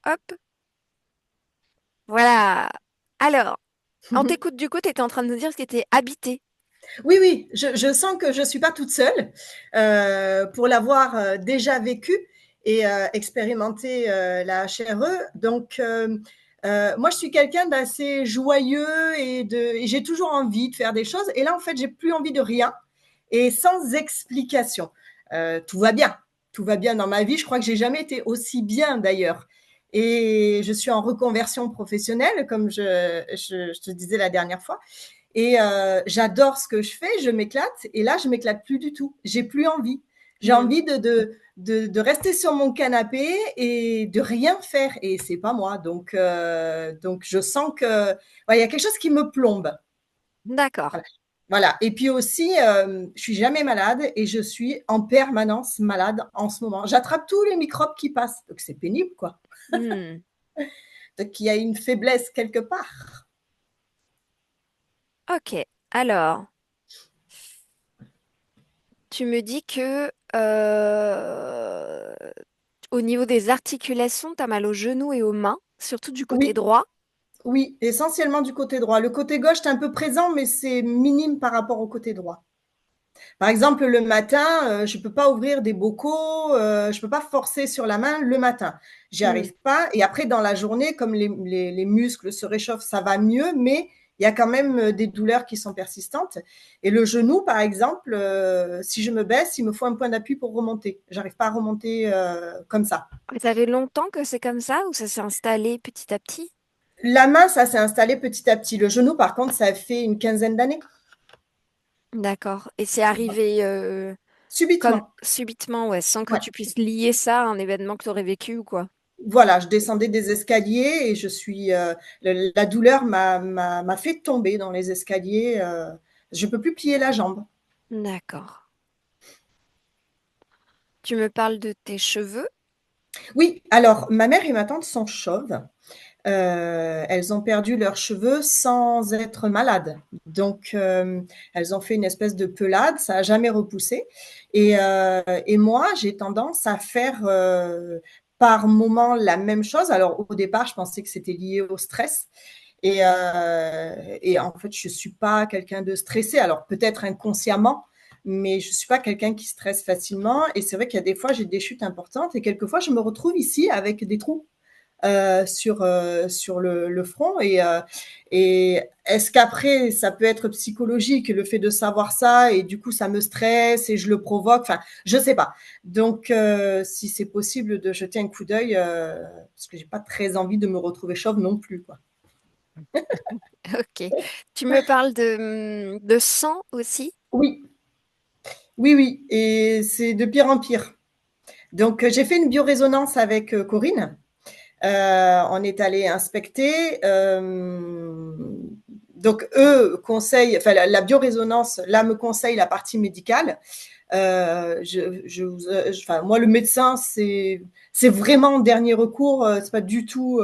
Hop, voilà. Alors, on t'écoute du coup, tu étais en train de nous dire que tu étais habité. Oui, oui, je sens que je ne suis pas toute seule pour l'avoir déjà vécu et expérimenté la HRE. Donc, moi, je suis quelqu'un d'assez joyeux et j'ai toujours envie de faire des choses. Et là, en fait, j'ai plus envie de rien et sans explication. Tout va bien. Tout va bien dans ma vie. Je crois que j'ai jamais été aussi bien d'ailleurs. Et je suis en reconversion professionnelle, comme je te disais la dernière fois. Et j'adore ce que je fais, je m'éclate. Et là, je m'éclate plus du tout. J'ai plus envie. J'ai Hmm. envie de rester sur mon canapé et de rien faire. Et c'est pas moi. Donc je sens que ouais, il y a quelque chose qui me plombe. D'accord. Voilà. Voilà. Et puis aussi, je suis jamais malade et je suis en permanence malade en ce moment. J'attrape tous les microbes qui passent. Donc c'est pénible, quoi. Hmm. Donc il y a une faiblesse quelque part. Ok. Alors, tu me dis que au niveau des articulations, tu as mal aux genoux et aux mains, surtout du côté Oui, droit. oui, essentiellement du côté droit. Le côté gauche est un peu présent, mais c'est minime par rapport au côté droit. Par exemple, le matin, je ne peux pas ouvrir des bocaux, je ne peux pas forcer sur la main le matin. J'y Hmm. arrive pas. Et après, dans la journée, comme les muscles se réchauffent, ça va mieux, mais il y a quand même des douleurs qui sont persistantes. Et le genou, par exemple, si je me baisse, il me faut un point d'appui pour remonter. J'arrive pas à remonter comme ça. Ça fait longtemps que c'est comme ça ou ça s'est installé petit à petit? La main, ça s'est installé petit à petit. Le genou, par contre, ça fait une quinzaine d'années. D'accord. Et c'est arrivé comme Subitement. subitement, ouais, sans que Ouais. tu puisses lier ça à un événement que tu aurais vécu ou quoi. Voilà, je descendais des escaliers et la douleur m'a fait tomber dans les escaliers. Je peux plus plier la jambe. D'accord. Tu me parles de tes cheveux? Oui, alors ma mère et ma tante sont chauves. Elles ont perdu leurs cheveux sans être malades. Donc, elles ont fait une espèce de pelade, ça n'a jamais repoussé. Et moi, j'ai tendance à faire par moment la même chose. Alors, au départ, je pensais que c'était lié au stress. Et en fait, je ne suis pas quelqu'un de stressé. Alors, peut-être inconsciemment, mais je ne suis pas quelqu'un qui stresse facilement. Et c'est vrai qu'il y a des fois, j'ai des chutes importantes et quelquefois, je me retrouve ici avec des trous sur le front. Et est-ce qu'après, ça peut être psychologique, le fait de savoir ça, et du coup, ça me stresse et je le provoque. Enfin, je ne sais pas. Donc, si c'est possible de jeter un coup d'œil, parce que j'ai pas très envie de me retrouver chauve non plus, quoi. Ok. Tu me parles de sang aussi? Oui, oui, oui. Et c'est de pire en pire. Donc, j'ai fait une biorésonance avec Corinne. On est allé inspecter. Donc, eux conseillent, enfin, la biorésonance, là, me conseille la partie médicale. Enfin, moi, le médecin, c'est vraiment dernier recours. C'est pas du tout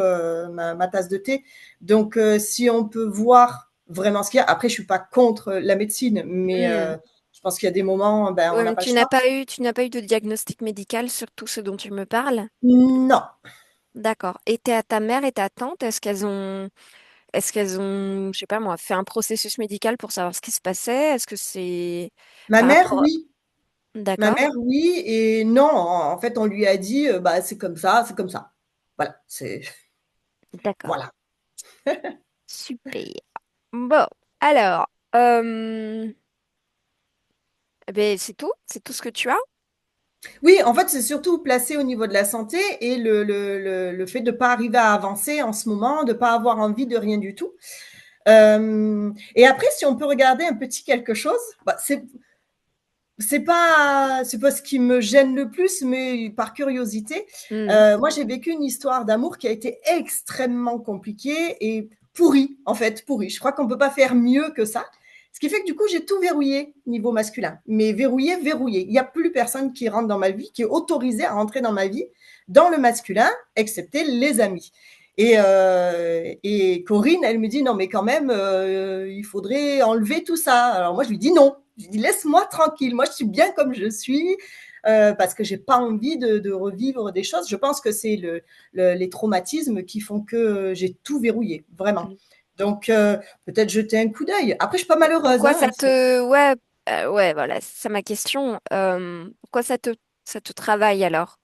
ma tasse de thé. Donc, si on peut voir vraiment ce qu'il y a. Après, je suis pas contre la médecine, mais Hmm. je pense qu'il y a des moments, ben, on Ouais, n'a mais pas le choix. tu n'as pas eu de diagnostic médical sur tout ce dont tu me parles? Non. D'accord. Et ta mère et ta tante, je sais pas moi, fait un processus médical pour savoir ce qui se passait? Est-ce que c'est Ma par mère, rapport... oui. Ma D'accord, mère, oui, et non. En fait, on lui a dit, bah, c'est comme ça, c'est comme ça. Voilà, c'est d'accord. voilà. Super. Bon, alors, eh ben, c'est tout ce que tu as? Oui, en fait, c'est surtout placé au niveau de la santé et le fait de ne pas arriver à avancer en ce moment, de ne pas avoir envie de rien du tout. Et après, si on peut regarder un petit quelque chose, bah, c'est pas ce qui me gêne le plus, mais par curiosité. Hmm. Moi, j'ai vécu une histoire d'amour qui a été extrêmement compliquée et pourrie, en fait, pourrie. Je crois qu'on ne peut pas faire mieux que ça. Ce qui fait que du coup, j'ai tout verrouillé niveau masculin. Mais verrouillé, verrouillé. Il n'y a plus personne qui rentre dans ma vie, qui est autorisé à rentrer dans ma vie dans le masculin, excepté les amis. Et Corinne, elle me dit non, mais quand même, il faudrait enlever tout ça. Alors moi, je lui dis non. Je lui dis laisse-moi tranquille. Moi, je suis bien comme je suis. parce que j'ai pas envie de revivre des choses. Je pense que c'est les traumatismes qui font que j'ai tout verrouillé, vraiment. Donc, peut-être jeter un coup d'œil. Après, je suis pas Et malheureuse. pourquoi Hein. ça te... Ouais, ouais, voilà, c'est ça ma question. Pourquoi ça te travaille alors?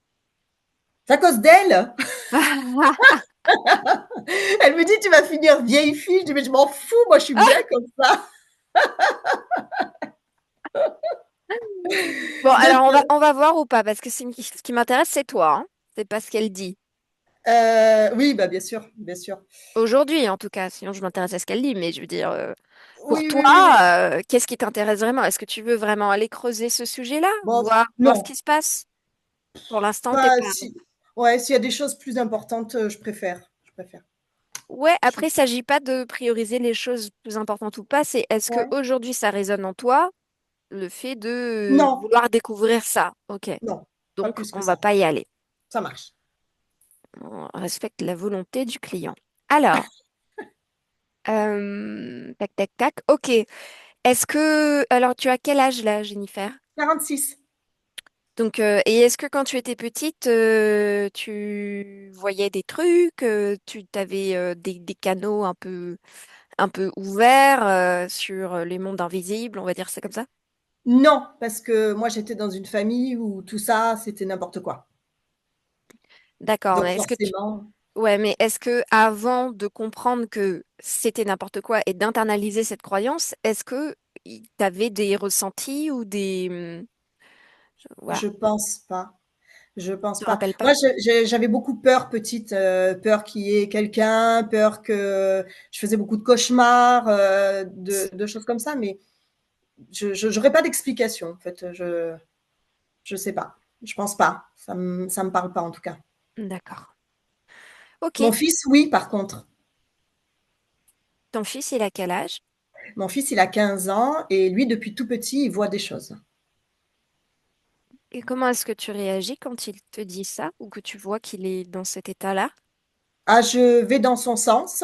C'est à cause d'elle. Elle me dit, tu vas finir vieille fille. Je dis, mais je m'en fous, moi, je suis bien comme ça. Bon, alors Donc, on va voir ou pas, parce que ce qui m'intéresse, c'est toi, hein. C'est pas ce qu'elle dit. oui, bah, bien sûr, bien sûr. Aujourd'hui, en tout cas, sinon je m'intéresse à ce qu'elle dit, mais je veux dire, pour Oui, toi, oui, oui, oui. qu'est-ce qui t'intéresse vraiment? Est-ce que tu veux vraiment aller creuser ce sujet-là, Bon, voir ce non, qui se passe? Pour l'instant, t'es pas pas. si. Ouais, s'il y a des choses plus importantes, je préfère. Je préfère. Ouais, Je- après, il s'agit pas de prioriser les choses plus importantes ou pas, c'est est-ce que Ouais. aujourd'hui ça résonne en toi, le fait de Non, vouloir découvrir ça. Ok, non, pas donc plus que on va ça. pas y aller. Ça marche. On respecte la volonté du client. Alors, tac, tac, tac. Ok. Alors, tu as quel âge là, Jennifer? 46. Donc, et est-ce que quand tu étais petite, tu voyais des trucs, tu avais des canaux un peu ouverts sur les mondes invisibles, on va dire ça comme ça? Non, parce que moi, j'étais dans une famille où tout ça, c'était n'importe quoi. D'accord, Donc, mais forcément, ouais, mais est-ce que avant de comprendre que c'était n'importe quoi et d'internaliser cette croyance, est-ce que tu avais des ressentis ou voilà, je pense pas. Je pense tu te pas. rappelles pas? Moi, j'avais beaucoup peur petite, peur qu'il y ait quelqu'un, peur que je faisais beaucoup de cauchemars, de choses comme ça, mais je n'aurais pas d'explication. En fait, je sais pas. Je pense pas. Ça me parle pas en tout cas. D'accord. Ok. Mon fils, oui, par contre. Ton fils, il a quel âge? Mon fils, il a 15 ans et lui, depuis tout petit, il voit des choses. Et comment est-ce que tu réagis quand il te dit ça ou que tu vois qu'il est dans cet état-là? Ah, je vais dans son sens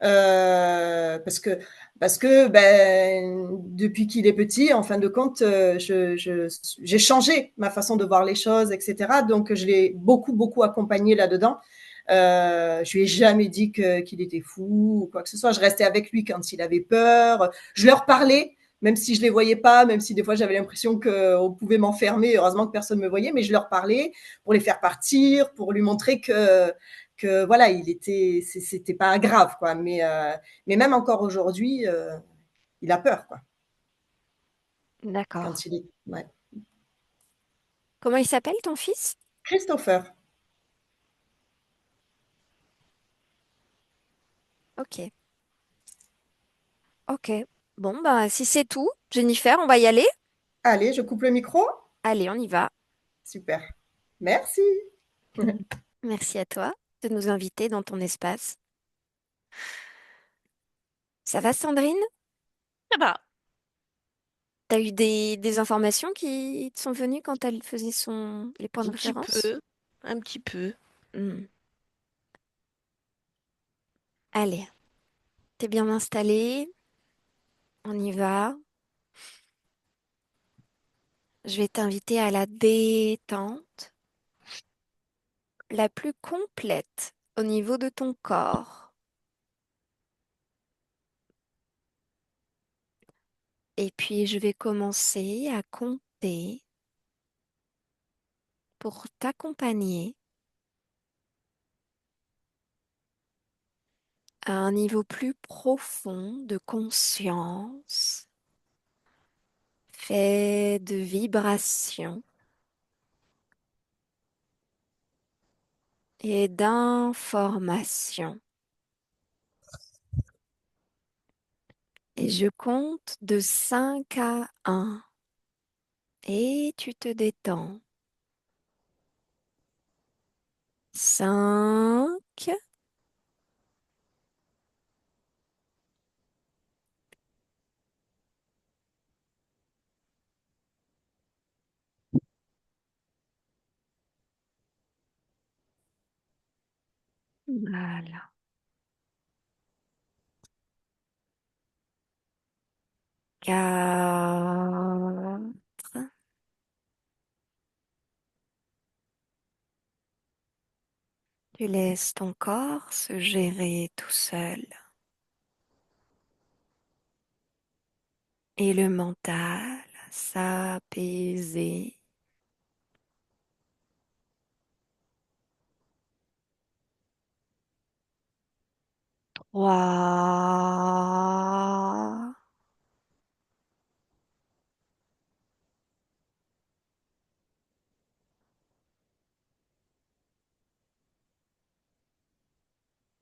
parce que ben, depuis qu'il est petit, en fin de compte, j'ai changé ma façon de voir les choses, etc. Donc, je l'ai beaucoup accompagné là-dedans. Je lui ai jamais dit qu'il était fou ou quoi que ce soit. Je restais avec lui quand il avait peur. Je leur parlais, même si je les voyais pas, même si des fois j'avais l'impression qu'on pouvait m'enfermer. Heureusement que personne me voyait, mais je leur parlais pour les faire partir, pour lui montrer que voilà, c'était pas grave, quoi. Mais même encore aujourd'hui, il a peur, quoi. D'accord. Quand il est, ouais. Comment il s'appelle ton fils? Christopher, Ok. Ok. Bon, bah, si c'est tout, Jennifer, on va y aller? allez, je coupe le micro. Allez, on y va. Super. Merci. Merci à toi de nous inviter dans ton espace. Ça va, Sandrine? Ça va, T'as eu des informations qui te sont venues quand elle faisait les points de un petit référence? peu, un petit peu. Hmm. Allez, t'es bien installée, on y va. Je vais t'inviter à la détente la plus complète au niveau de ton corps. Et puis, je vais commencer à compter pour t'accompagner à un niveau plus profond de conscience, fait de vibrations et d'informations. Et je compte de 5 à 1 et tu te détends. 5. Voilà. 4. Tu laisses ton corps se gérer tout seul et le mental s'apaiser. 3.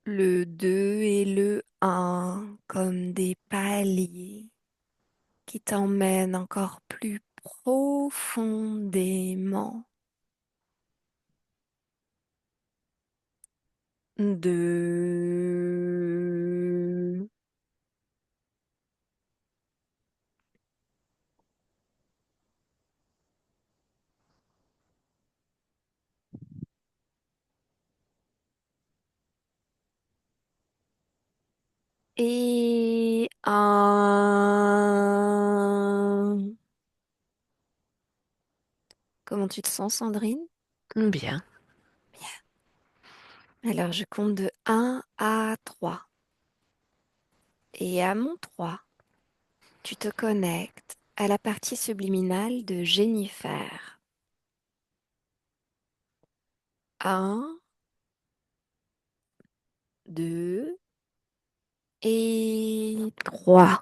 Le 2 et le un comme des paliers qui t'emmènent encore plus profondément. 2 et un. Comment tu te sens, Sandrine? Bien. Alors, je compte de un à 3. Et à mon 3, tu te connectes à la partie subliminale de Jennifer. Un, 2 et 3.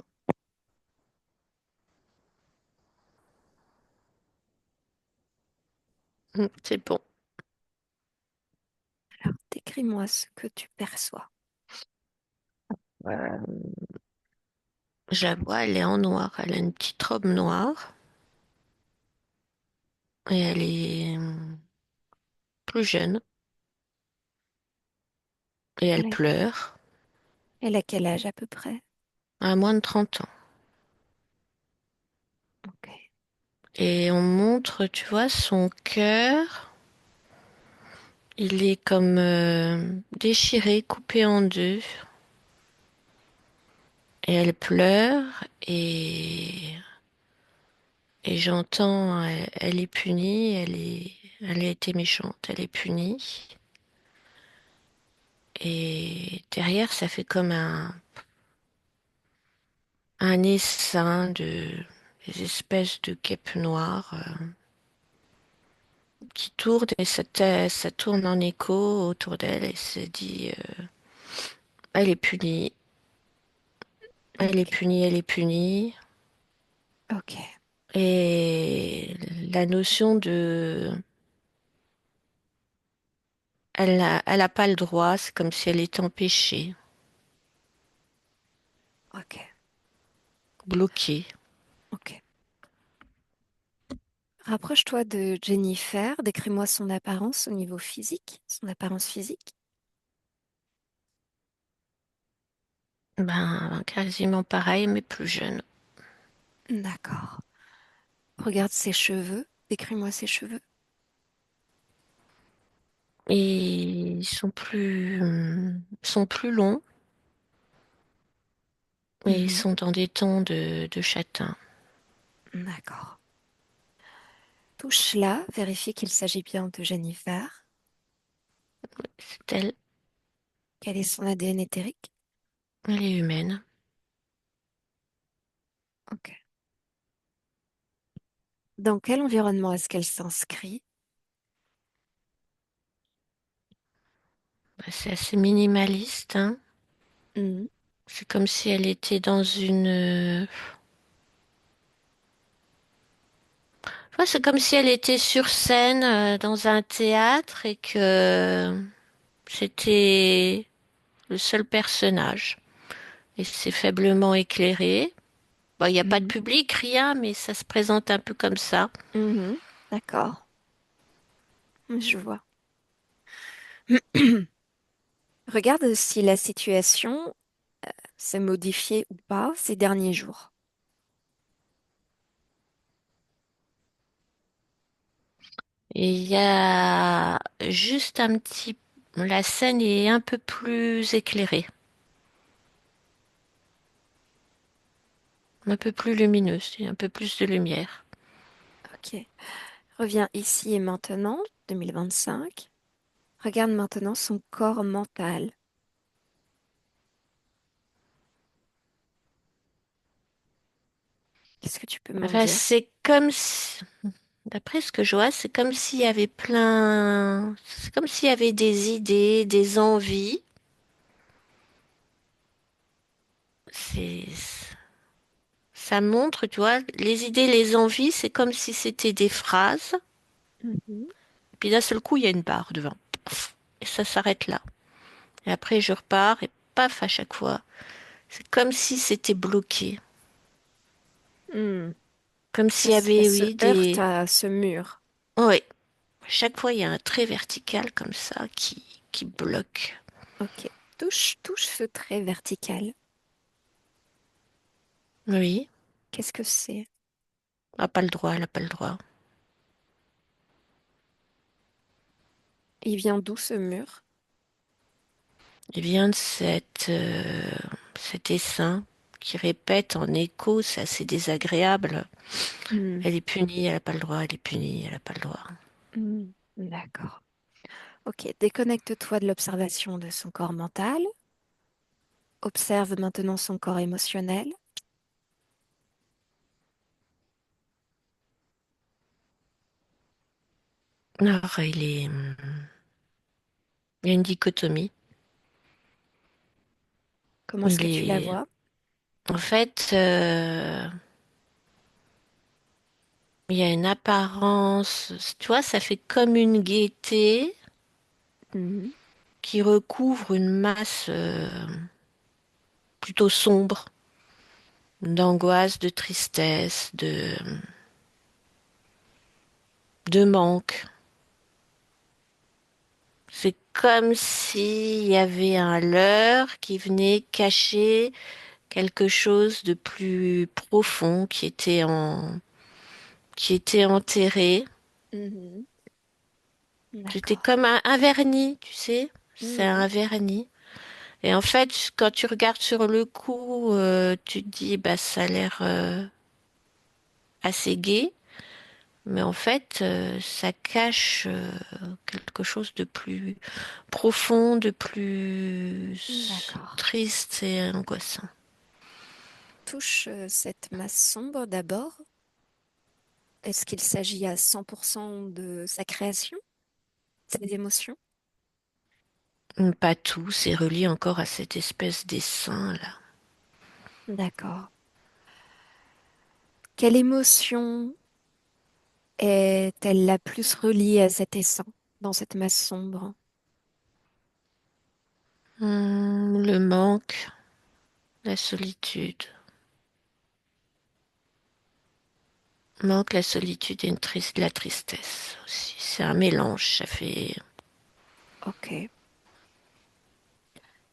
C'est bon. Alors, décris-moi ce que tu perçois. Euh, je la vois, elle est en noir. Elle a une petite robe noire et elle est plus jeune et elle Elle a, pleure elle a quel âge à peu près? à moins de 30 ans. Ok. Et on montre, tu vois, son cœur. Il est comme déchiré, coupé en deux. Et elle pleure et j'entends, elle est punie, elle a été méchante, elle est punie. Et derrière, ça fait comme un essaim des espèces de guêpes noires qui tournent et ça tourne en écho autour d'elle et se dit, elle est punie, elle est Ok. punie, elle est punie. Ok. Et la notion de elle a pas le droit, c'est comme si elle était empêchée, Ok. bloquée. Ok. Rapproche-toi de Jennifer. Décris-moi son apparence au niveau physique, son apparence physique. Ben, quasiment pareil, mais plus jeune. D'accord. Regarde ses cheveux. Décris-moi ses cheveux. Et ils sont plus longs, et ils Mhm. sont dans des tons de châtain. D'accord. Touche-la. Vérifie qu'il s'agit bien de Jennifer. C'est elle, Quel est son ADN éthérique? elle est humaine. Ok. Dans quel environnement est-ce qu'elle s'inscrit? Ben, c'est assez minimaliste, hein. Mhm. C'est comme si elle était dans ouais, c'est comme si elle était sur scène dans un théâtre et que c'était le seul personnage. Et c'est faiblement éclairé. Bon, il n'y a pas de Mhm. public, rien, mais ça se présente un peu comme ça. Mhm. D'accord. Je vois. Regarde si la situation s'est modifiée ou pas ces derniers jours. Et il y a juste un petit... La scène est un peu plus éclairée, un peu plus lumineuse, il y a un peu plus de lumière. Ok. Reviens ici et maintenant, 2025. Regarde maintenant son corps mental. Qu'est-ce que tu peux m'en Enfin, dire? c'est comme si, d'après ce que je vois, c'est comme s'il y avait plein, c'est comme s'il y avait des idées, des envies. C'est, ça montre, tu vois, les idées, les envies, c'est comme si c'était des phrases. Mhm. Et puis d'un seul coup, il y a une barre devant. Paf. Et ça s'arrête là. Et après, je repars et paf à chaque fois. C'est comme si c'était bloqué. Hmm. Comme s'il y Elle avait, se oui, heurte des... à ce mur. Oui, chaque fois, il y a un trait vertical comme ça qui bloque. Ok. Touche ce trait vertical. Oui, Qu'est-ce que c'est? elle n'a pas le droit, elle n'a pas le droit. Il vient d'où ce mur? Il vient de cet essaim qui répète en écho, c'est assez désagréable. Hmm. Elle est punie, elle n'a pas le droit, elle est punie, elle n'a pas le droit. Hmm. D'accord. Ok, déconnecte-toi de l'observation de son corps mental. Observe maintenant son corps émotionnel. Alors, il y a une dichotomie. Comment est-ce Il que tu la est, vois? en fait, il y a une apparence, tu vois, ça fait comme une gaieté Mhm. qui recouvre une masse plutôt sombre, d'angoisse, de tristesse, de manque. C'est comme s'il y avait un leurre qui venait cacher quelque chose de plus profond qui était enterré. Mhm. C'était D'accord. comme un vernis, tu sais. C'est Mhm. un vernis. Et en fait, quand tu regardes sur le coup, tu te dis, bah, ça a l'air assez gai. Mais en fait, ça cache quelque chose de plus profond, de plus D'accord. triste et angoissant. Touche cette masse sombre d'abord. Est-ce qu'il s'agit à 100% de sa création, ses émotions? Pas tout, c'est relié encore à cette espèce d'essaim là. D'accord. Quelle émotion est-elle la plus reliée à cet essaim dans cette masse sombre? Le manque, la solitude. Manque, la solitude et la tristesse aussi. C'est un mélange, ça fait. Ok.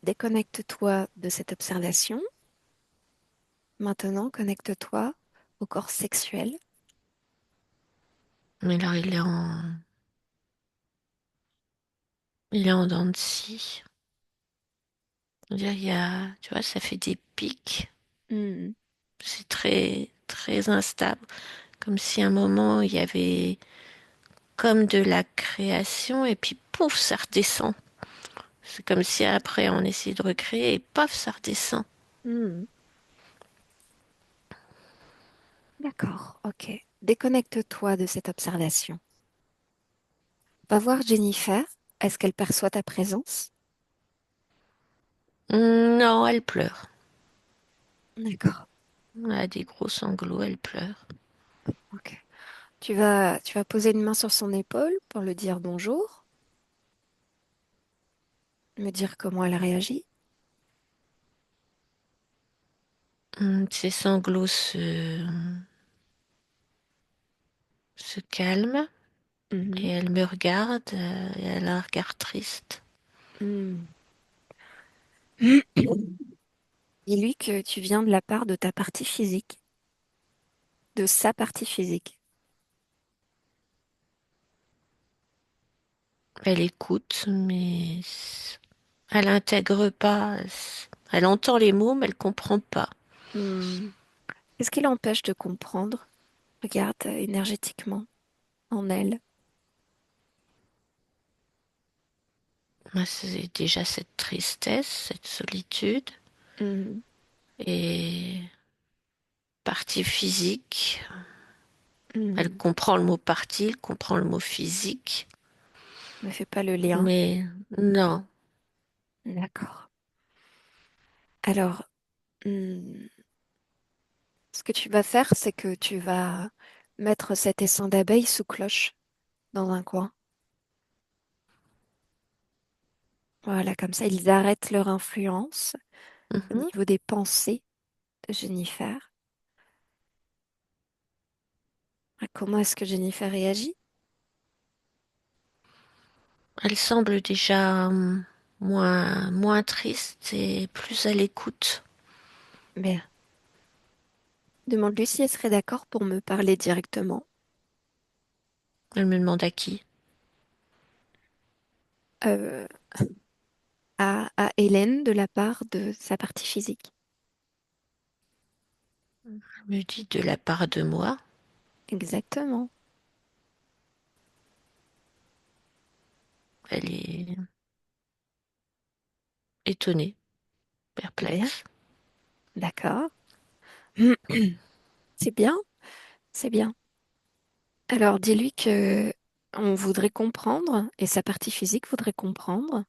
Déconnecte-toi de cette observation. Maintenant, connecte-toi au corps sexuel. Mais là, il est en dents de scie. C'est-à-dire, tu vois, ça fait des pics. Hmm. C'est très, très instable. Comme si à un moment, il y avait comme de la création et puis pouf, ça redescend. C'est comme si après, on essayait de recréer et paf, ça redescend. Hmm. D'accord, ok. Déconnecte-toi de cette observation. Va voir Jennifer. Est-ce qu'elle perçoit ta présence? Non, elle pleure. D'accord, Elle a des gros sanglots, elle pleure. ok. Tu vas poser une main sur son épaule pour lui dire bonjour, me dire comment elle réagit. Ses sanglots se calment et Mhm. elle me regarde et elle a un regard triste. Hmm. Dis-lui que tu viens de la part de ta partie physique, de sa partie physique. Elle écoute, mais elle intègre pas. Elle entend les mots, mais elle comprend pas. Hmm. Qu'est-ce qui l'empêche de comprendre? Regarde énergétiquement en elle. Moi, c'est déjà cette tristesse, cette solitude. Mhm. Et partie physique, elle Mhm. comprend le mot partie, elle comprend le mot physique. Ne fais pas le lien. Mais non, D'accord. Alors, ce que tu vas faire, c'est que tu vas mettre cet essaim d'abeilles sous cloche dans un coin. Voilà, comme ça, ils arrêtent leur influence au mhm. niveau des pensées de Jennifer. Ah, comment est-ce que Jennifer réagit? Elle semble déjà moins triste et plus à l'écoute. Bien. Demande-lui si elle serait d'accord pour me parler directement Elle me demande à qui. euh, à Hélène de la part de sa partie physique. Elle me dit de la part de moi. Exactement. Elle est étonnée, Bien. perplexe. D'accord. C'est bien, c'est bien. Alors dis-lui que on voudrait comprendre, et sa partie physique voudrait comprendre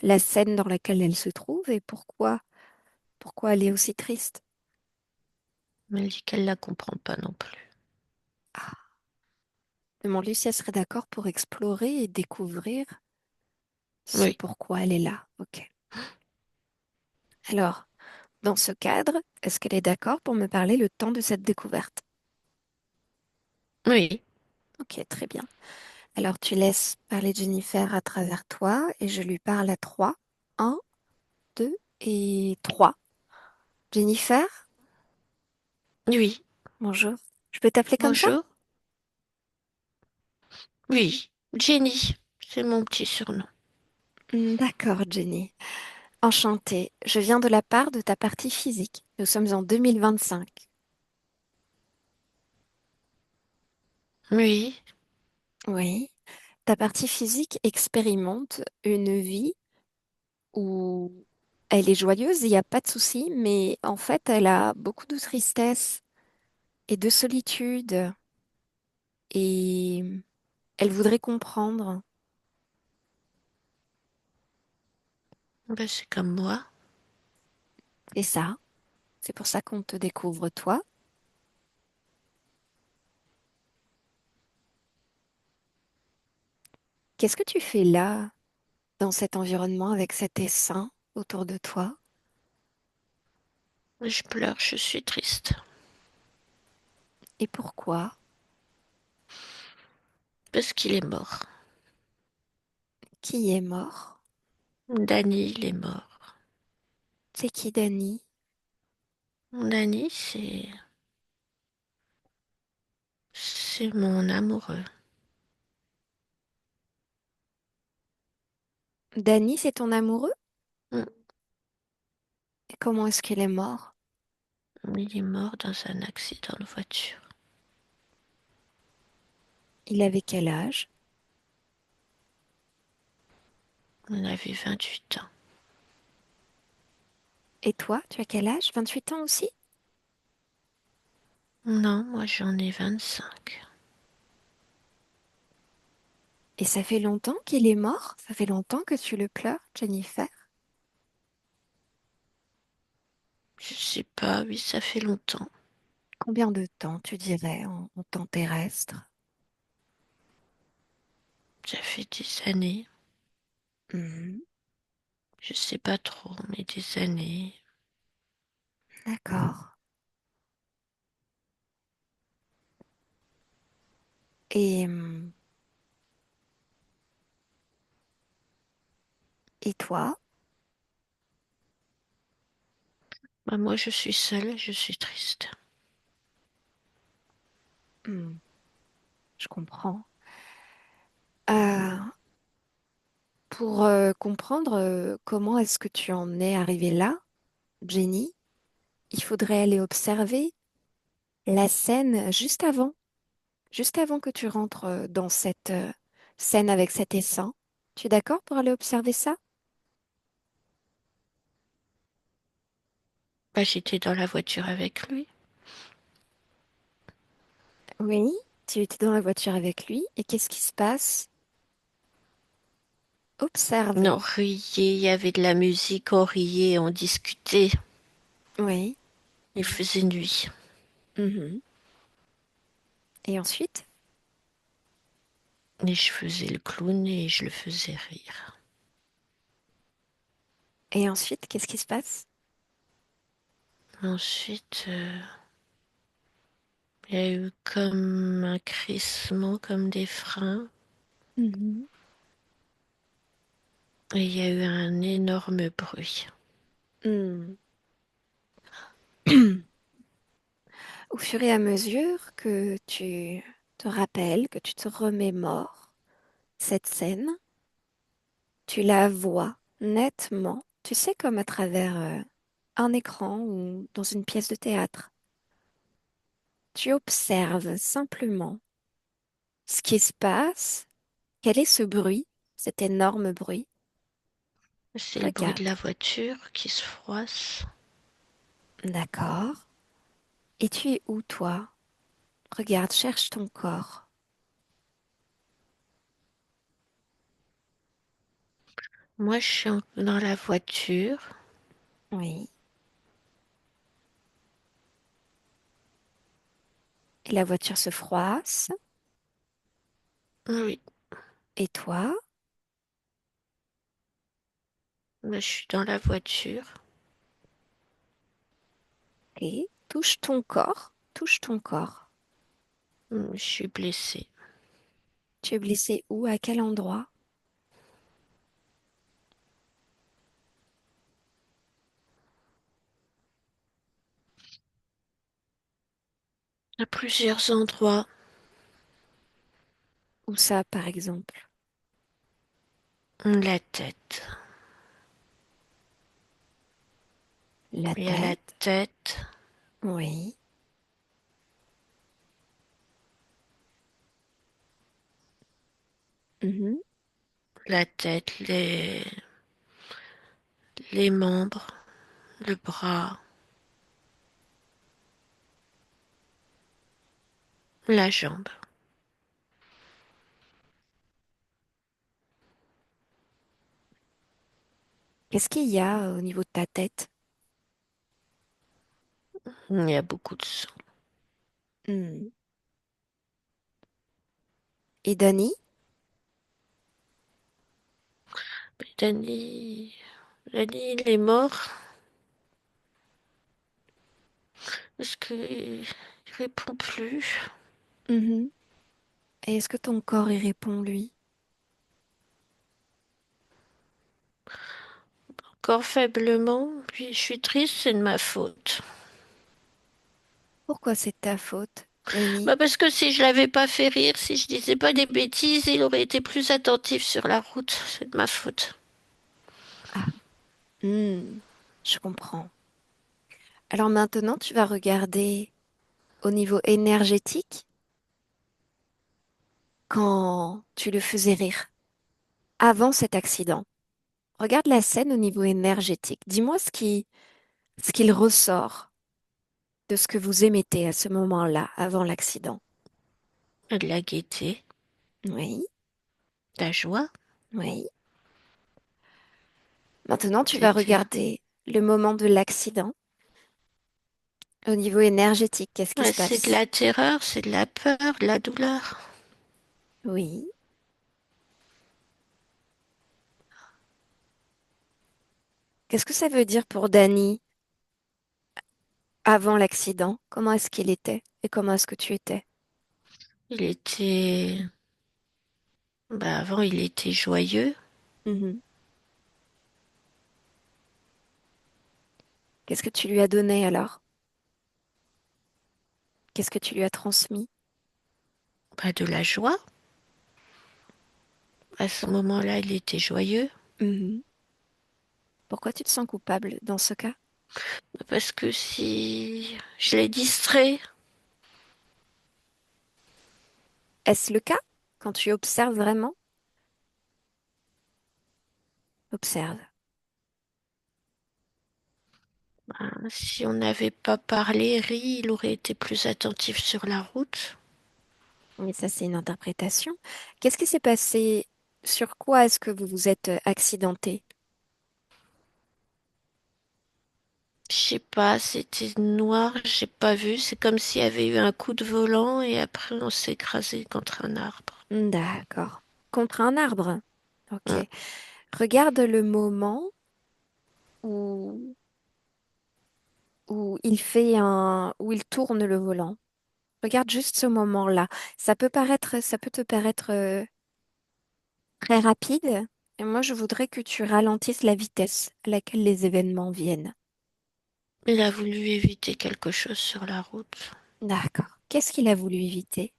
la scène dans laquelle elle se trouve et pourquoi elle est aussi triste. Elle dit qu'elle la comprend pas non plus. Ah. Demande-lui si elle serait d'accord pour explorer et découvrir ce Oui, pourquoi elle est là. Ok. Alors, dans ce cadre, est-ce qu'elle est d'accord pour me parler le temps de cette découverte? oui, Ok, très bien. Alors, tu laisses parler Jennifer à travers toi et je lui parle à trois. Un, deux et trois. Jennifer, oui. bonjour. Je peux t'appeler comme ça? Bonjour. Oui, Jenny, c'est mon petit surnom. D'accord, Jenny. Enchantée. Je viens de la part de ta partie physique. Nous sommes en 2025. Oui, Oui. Ta partie physique expérimente une vie où elle est joyeuse, il n'y a pas de souci, mais en fait, elle a beaucoup de tristesse et de solitude et elle voudrait comprendre. ben, c'est comme moi. Et ça, c'est pour ça qu'on te découvre toi. Qu'est-ce que tu fais là, dans cet environnement, avec cet essaim autour de toi? Je pleure, je suis triste. Et pourquoi? Parce qu'il est mort. Qui est mort? Danny, il est mort. C'est qui, Dani? Danny, c'est mon amoureux. Dani, c'est ton amoureux? Mm. Et comment est-ce qu'il est mort? Il est mort dans un accident de voiture. Il avait quel âge? On avait 28 ans. Et toi, tu as quel âge? 28 ans aussi? Non, moi j'en ai 25. Et ça fait longtemps qu'il est mort? Ça fait longtemps que tu le pleures, Jennifer? Je sais pas, oui, ça fait longtemps. Combien de temps, tu dirais, en temps terrestre? Ça fait des années. Mhm. Je sais pas trop, mais des années. D'accord. Et, et toi? Bah, moi je suis seule, je suis triste. Hmm, je comprends. Euh, pour comprendre comment est-ce que tu en es arrivé là, Jenny, il faudrait aller observer la scène juste avant que tu rentres dans cette scène avec cet essaim. Tu es d'accord pour aller observer ça? Bah, j'étais dans la voiture avec lui. Oui. Tu étais dans la voiture avec lui et qu'est-ce qui se passe? Observe. On riait, il y avait de la musique, on riait, on discutait. Oui. Il faisait nuit. Mhm. Et ensuite? Et je faisais le clown et je le faisais rire. Et ensuite, qu'est-ce qui se passe? Ensuite, il y a eu comme un crissement, comme des freins. Mhm. Et il y a eu un énorme bruit. Hmm. Au fur et à mesure que tu te rappelles, que tu te remémores cette scène, tu la vois nettement, tu sais, comme à travers un écran ou dans une pièce de théâtre. Tu observes simplement ce qui se passe. Quel est ce bruit, cet énorme bruit? C'est le bruit de Regarde. la voiture qui se froisse. D'accord. Et tu es où, toi? Regarde, cherche ton corps. Moi, je suis dans la voiture. Oui. Et la voiture se froisse. Oui, Et toi? moi, je suis dans la voiture. Et touche ton corps. Touche ton corps. Je suis blessée. Tu es blessé où? À quel endroit? À plusieurs endroits. Où ça, par exemple? La tête. La Il y a la tête. tête, Oui. Mhm. la tête, les membres, le bras, la jambe. Qu'est-ce qu'il y a au niveau de ta tête? Il y a beaucoup de sang. Hmm. Et Dani? Mais Danny, il est mort parce qu'il répond plus. Mhm. Et est-ce que ton corps y répond, lui? Encore faiblement, puis je suis triste, c'est de ma faute. Pourquoi c'est de ta faute, Dani? Bah parce que si je l'avais pas fait rire, si je disais pas des bêtises, il aurait été plus attentif sur la route. C'est de ma faute. Ah, hmm. Je comprends. Alors maintenant, tu vas regarder au niveau énergétique quand tu le faisais rire, avant cet accident. Regarde la scène au niveau énergétique. Dis-moi ce qu'il ressort de ce que vous émettez à ce moment-là, avant l'accident. De la gaieté, Oui, de la joie. oui. Maintenant, tu vas C'était, regarder le moment de l'accident au niveau énergétique. Qu'est-ce qui ouais, se c'est de passe? la terreur, c'est de la peur, de la douleur. Oui. Qu'est-ce que ça veut dire pour Dany avant l'accident? Comment est-ce qu'il était et comment est-ce que tu étais? Il était, bah avant, il était joyeux. Mhm. Qu'est-ce que tu lui as donné alors? Qu'est-ce que tu lui as transmis? Bah, de la joie. À ce Pour- moment-là, il était joyeux. Mhm. Pourquoi tu te sens coupable dans ce cas? Parce que si je l'ai distrait, Est-ce le cas quand tu observes vraiment? Observe. Si on n'avait pas parlé, Ri, il aurait été plus attentif sur la route. Mais ça, c'est une interprétation. Qu'est-ce qui s'est passé? Sur quoi est-ce que vous vous êtes accidenté? Je sais pas, c'était noir, j'ai pas vu. C'est comme s'il y avait eu un coup de volant et après on s'est écrasé contre un arbre. D'accord. Contre un arbre. Ok. Hum. Regarde le moment où, où il tourne le volant. Regarde juste ce moment-là. Ça peut te paraître très rapide. Et moi, je voudrais que tu ralentisses la vitesse à laquelle les événements viennent. Il a voulu éviter quelque chose sur la route. D'accord. Qu'est-ce qu'il a voulu éviter?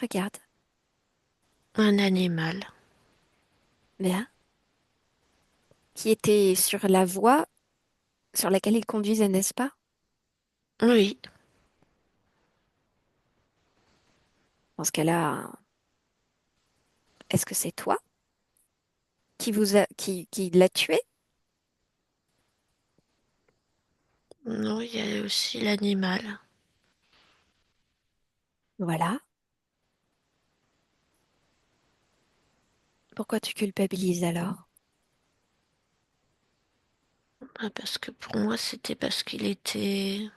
Regarde. Un animal. Bien. Qui était sur la voie sur laquelle il conduisait, n'est-ce pas? Oui, Dans ce cas-là, est-ce que c'est toi qui l'a tué? non, il y a aussi l'animal. Voilà. Pourquoi tu culpabilises alors? Parce que pour moi, c'était parce qu'il était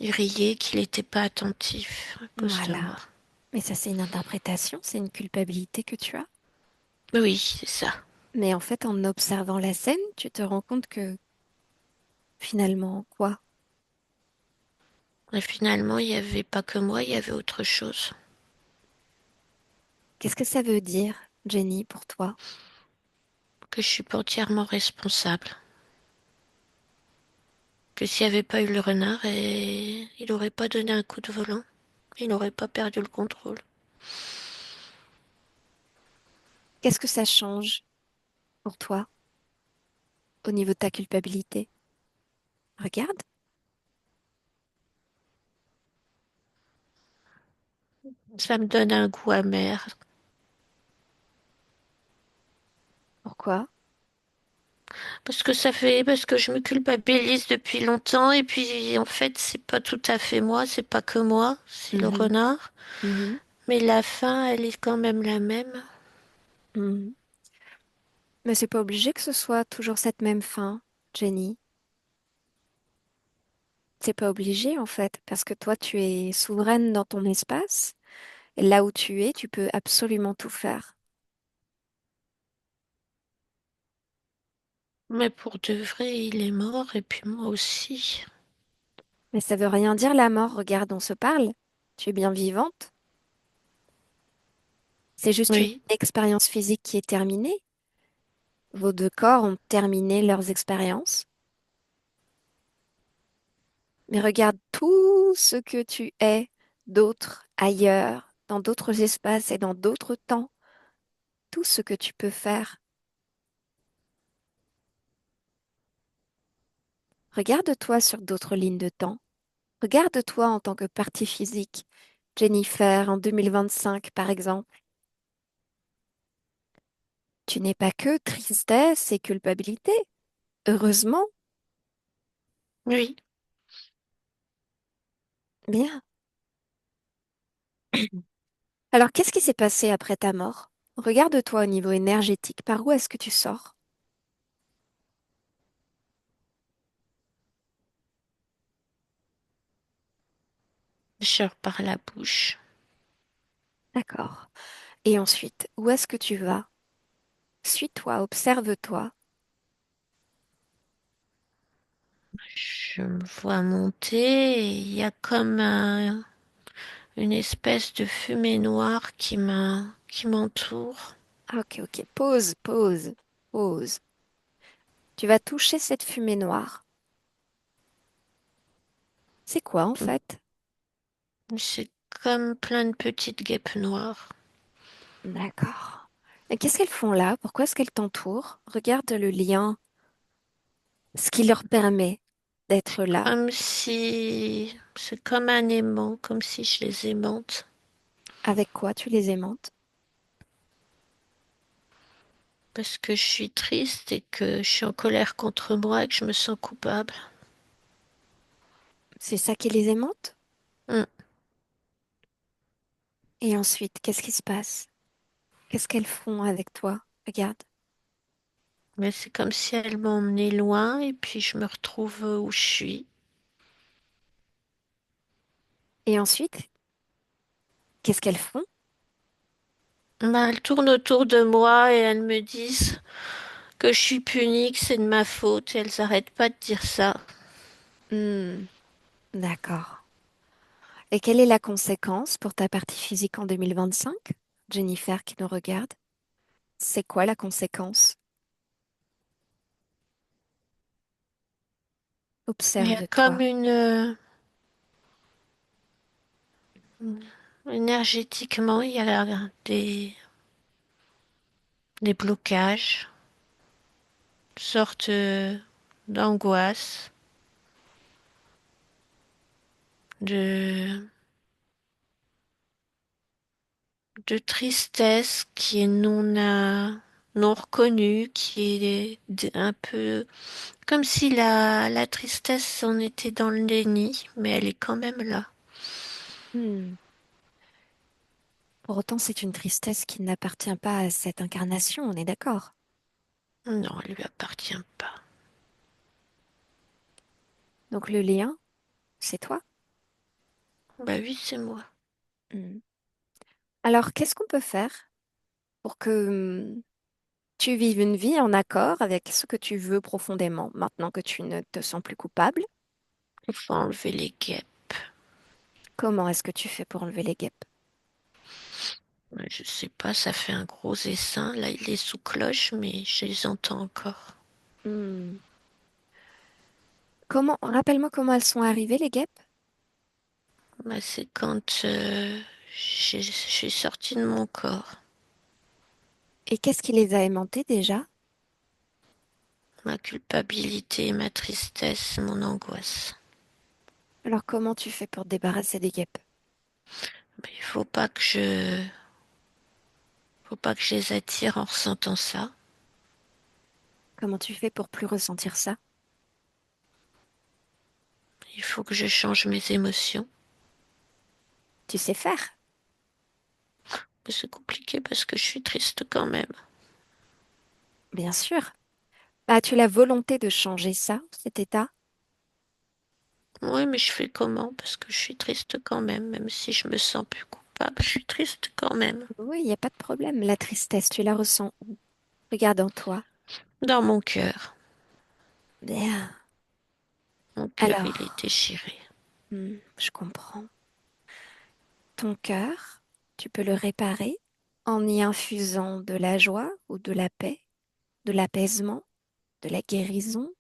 il riait, qu'il n'était pas attentif à cause de Voilà. moi. Mais ça, c'est une interprétation, c'est une culpabilité que tu as. Oui, c'est ça. Mais en fait, en observant la scène, tu te rends compte que finalement, quoi? Et finalement, il n'y avait pas que moi, il y avait autre chose. Qu'est-ce que ça veut dire, Jenny, pour toi? Que je suis pas entièrement responsable. Que s'il n'y avait pas eu le renard, il n'aurait pas donné un coup de volant. Il n'aurait pas perdu le contrôle. Qu'est-ce que ça change pour toi au niveau de ta culpabilité? Regarde. Ça me donne un goût amer. Pourquoi? Parce que je me culpabilise depuis longtemps et puis en fait, c'est pas tout à fait moi, c'est pas que moi, c'est le Mhm, renard. mhm, Mais la fin, elle est quand même la même. mhm. Mais c'est pas obligé que ce soit toujours cette même fin, Jenny. C'est pas obligé en fait, parce que toi, tu es souveraine dans ton espace. Et là où tu es, tu peux absolument tout faire. Mais pour de vrai, il est mort et puis moi aussi. Mais ça veut rien dire la mort. Regarde, on se parle. Tu es bien vivante. C'est juste une Oui, expérience physique qui est terminée. Vos deux corps ont terminé leurs expériences. Mais regarde tout ce que tu es d'autre ailleurs, dans d'autres espaces et dans d'autres temps. Tout ce que tu peux faire. Regarde-toi sur d'autres lignes de temps. Regarde-toi en tant que partie physique. Jennifer, en 2025, par exemple. Tu n'es pas que tristesse et culpabilité. Heureusement, oui. bien. Alors, qu'est-ce qui s'est passé après ta mort? Regarde-toi au niveau énergétique. Par où est-ce que tu sors? Je par la bouche. D'accord. Et ensuite, où est-ce que tu vas? Suis-toi, observe-toi. Je me vois monter et il y a comme une espèce de fumée noire qui m'entoure. Ah, ok, ok. Pause, pause, pause. Tu vas toucher cette fumée noire. C'est quoi en fait? C'est comme plein de petites guêpes noires. D'accord. Et qu'est-ce qu'elles font là? Pourquoi est-ce qu'elles t'entourent? Regarde le lien, ce qui leur permet d'être là. Comme si... C'est comme un aimant, comme si je les aimante. Avec quoi tu les aimantes? parce que je suis triste et que je suis en colère contre moi et que je me sens coupable. C'est ça qui les aimante? Mm. Et ensuite, qu'est-ce qui se passe? Qu'est-ce qu'elles font avec toi? Regarde. Mais c'est comme si elles m'emmenaient loin et puis je me retrouve où je suis. Et ensuite, qu'est-ce qu'elles font? Bah, elles tournent autour de moi et elles me disent que je suis punie, que c'est de ma faute et elles arrêtent pas de dire ça. Hmm, d'accord. Et quelle est la conséquence pour ta partie physique en 2025? Jennifer qui nous regarde. C'est quoi la conséquence? Il y a Observe-toi. comme énergétiquement, il y a des blocages, une sorte d'angoisse, de, de tristesse qui est non reconnue, qui est un peu comme si la tristesse en était dans le déni, mais elle est quand même là. Hmm. Pour autant, c'est une tristesse qui n'appartient pas à cette incarnation, on est d'accord. Non, elle lui appartient pas. Donc le lien, c'est toi. Bah oui, c'est moi. Hmm. Alors, qu'est-ce qu'on peut faire pour que tu vives une vie en accord avec ce que tu veux profondément, maintenant que tu ne te sens plus coupable? Il faut enlever les guêpes. Comment est-ce que tu fais pour enlever les guêpes? Ouais, je sais pas, ça fait un gros essaim. Là, il est sous cloche, mais je les entends encore. Hmm. Rappelle-moi comment elles sont arrivées, les guêpes, Bah, c'est quand je suis sortie de mon corps. et qu'est-ce qui les a aimantées déjà? Ma culpabilité, ma tristesse, mon angoisse. Alors, comment tu fais pour te débarrasser des guêpes? Mais faut pas que je les attire en ressentant ça. Comment tu fais pour plus ressentir ça? Il faut que je change mes émotions. Tu sais faire, Mais c'est compliqué parce que je suis triste quand même. bien sûr. As-tu la volonté de changer ça, cet état? Oui, mais je fais comment? Parce que je suis triste quand même, même si je me sens plus coupable, je suis triste quand même. Oui, il n'y a pas de problème. La tristesse, tu la ressens où? Regarde en toi. Dans mon cœur. Bien. Mon cœur, il est Alors, déchiré. je comprends. Ton cœur, tu peux le réparer en y infusant de la joie ou de la paix, de l'apaisement, de la guérison,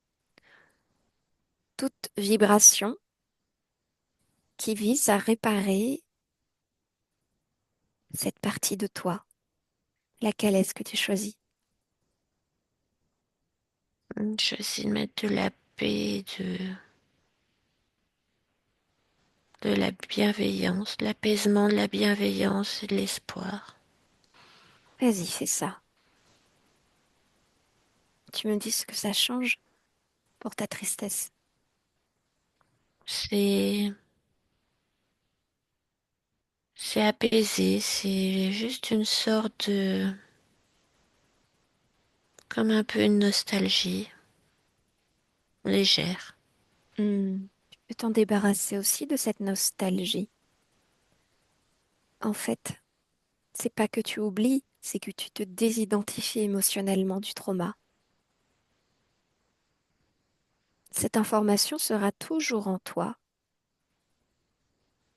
toute vibration qui vise à réparer cette partie de toi. Laquelle est-ce que tu choisis? Je vais essayer de mettre de la paix, de la bienveillance, de l'apaisement, de la bienveillance et de l'espoir. Vas-y, fais ça. Tu me dis ce que ça change pour ta tristesse. C'est, c'est apaisé, c'est juste une sorte comme un peu une nostalgie légère. Tu peux t'en débarrasser aussi de cette nostalgie. En fait, c'est pas que tu oublies, c'est que tu te désidentifies émotionnellement du trauma. Cette information sera toujours en toi.